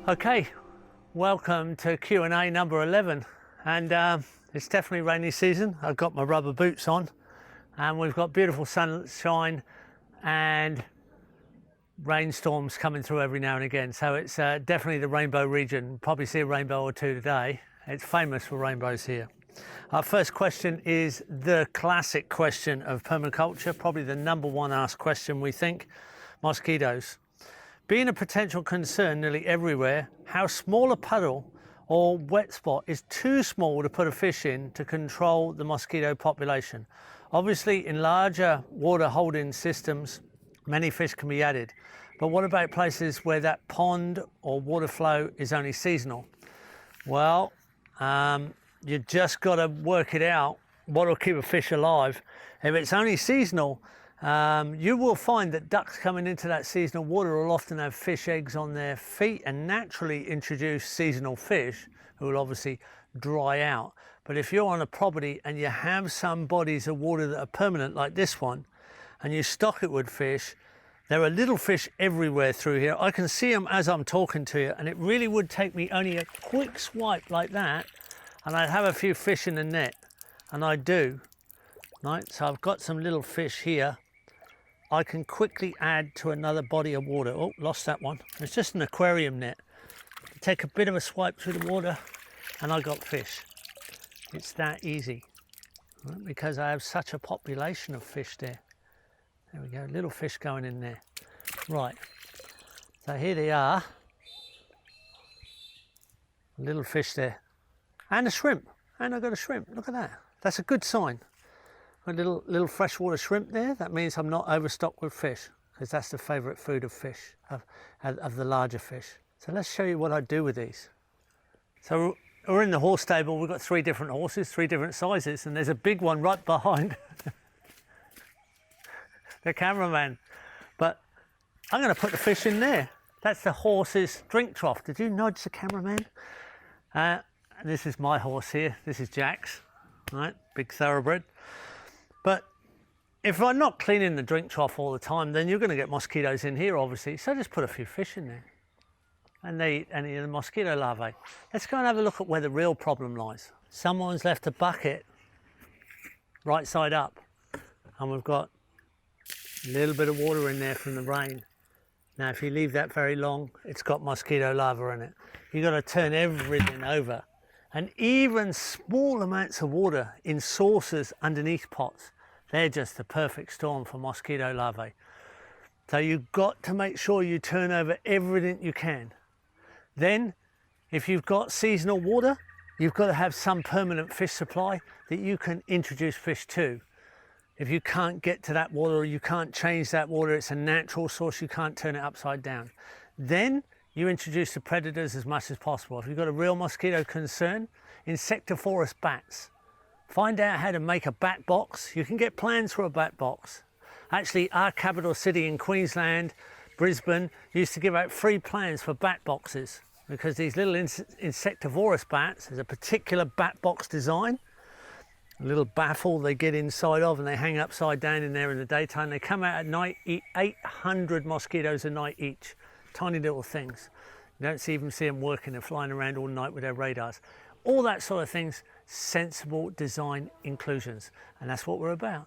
Okay, welcome to Q&A number 11, and it's definitely rainy season. I've got my rubber boots on and we've got beautiful sunshine and rainstorms coming through every now and again, so it's definitely the rainbow region. Probably see a rainbow or two today. It's famous for rainbows here. Our first question is the classic question of permaculture, probably the number one asked question we think: mosquitoes. Being a potential concern nearly everywhere, how small a puddle or wet spot is too small to put a fish in to control the mosquito population? Obviously, in larger water holding systems, many fish can be added. But what about places where that pond or water flow is only seasonal? Well, you just got to work it out what will keep a fish alive. If it's only seasonal, you will find that ducks coming into that seasonal water will often have fish eggs on their feet and naturally introduce seasonal fish who will obviously dry out. But if you're on a property and you have some bodies of water that are permanent like this one, and you stock it with fish, there are little fish everywhere through here. I can see them as I'm talking to you, and it really would take me only a quick swipe like that and I'd have a few fish in the net, and I do. Right, so I've got some little fish here. I can quickly add to another body of water. Oh, lost that one. It's just an aquarium net. Take a bit of a swipe through the water and I got fish. It's that easy, right? Because I have such a population of fish there. There we go, little fish going in there. Right, so here they are. Little fish there. And a shrimp, and I got a shrimp. Look at that. That's a good sign. A little freshwater shrimp there. That means I'm not overstocked with fish, because that's the favourite food of fish, of the larger fish. So let's show you what I do with these. So we're in the horse stable. We've got 3 different horses, 3 different sizes, and there's a big one right behind the cameraman. But I'm going to put the fish in there. That's the horse's drink trough. Did you nudge the cameraman? This is my horse here. This is Jack's, right? Big thoroughbred. But if I'm not cleaning the drink trough all the time, then you're going to get mosquitoes in here, obviously. So just put a few fish in there, and they eat any of the mosquito larvae. Let's go and have a look at where the real problem lies. Someone's left a bucket right side up, and we've got a little bit of water in there from the rain. Now, if you leave that very long, it's got mosquito larvae in it. You've got to turn everything over. And even small amounts of water in saucers underneath pots, they're just the perfect storm for mosquito larvae. So you've got to make sure you turn over everything you can. Then, if you've got seasonal water, you've got to have some permanent fish supply that you can introduce fish to. If you can't get to that water, or you can't change that water, it's a natural source, you can't turn it upside down. Then you introduce the predators as much as possible. If you've got a real mosquito concern, insectivorous bats. Find out how to make a bat box. You can get plans for a bat box. Actually, our capital city in Queensland, Brisbane, used to give out free plans for bat boxes, because these little insectivorous bats, there's a particular bat box design, a little baffle they get inside of, and they hang upside down in there in the daytime. They come out at night, eat 800 mosquitoes a night each. Tiny little things. You don't even see them working. They're flying around all night with their radars. All that sort of things, sensible design inclusions. And that's what we're about.